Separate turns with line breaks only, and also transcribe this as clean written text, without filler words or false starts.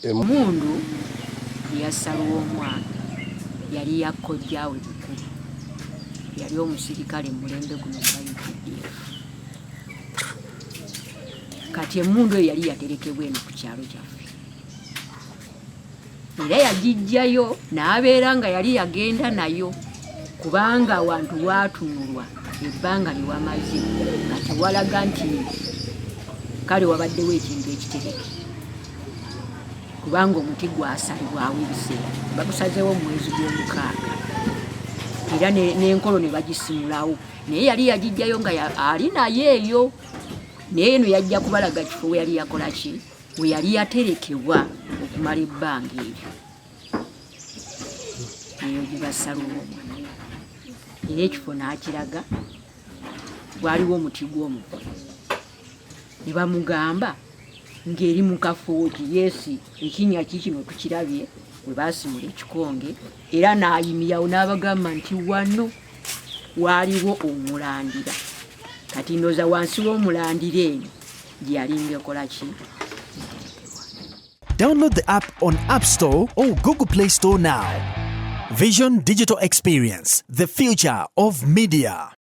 Emmundu yassa Lwomwa yali yakkojjaawe mukulu, yali omusirikale mulembe guno gwa UPDF. Kati emmundu eyo yali yaterekebwa eno ku kyalo kyaffe, era yagijjayo n'abeera nga yali yagenda nayo kubanga awantu waatunulwa ebbanga lye wamaze nga tewalaga nti kale wabaddewo ekintu ekitereke, kubanga omuti gwasalibwawo ebiseera bagusazeewo mu mwezi gw'omukaaga era n'enkolo ne bagisimulawo, naye yali yagijjayo nga ali naye eyo. Naye eno yajja kubalaga kifo we yali yakola ki, we yali yaterekebwa okumala ebbanga eryo. Eyo gye bassa Lwomwa, era ekifo n'akiraga, waliwo omuti gw'omuko, ne bamugamba ng'eri mu kafoogi, yeesi ekinnya kikino tukirabye we baasimula ekikonge, era n'ayimirawo n'abagamba nti wano waaliwo omulandira. Kati ndoza wansi w'omulandira eno gye yalinga ekola ki.
Download the app on App Store or Google Play Store now. Vision Digital Experience, the future of media.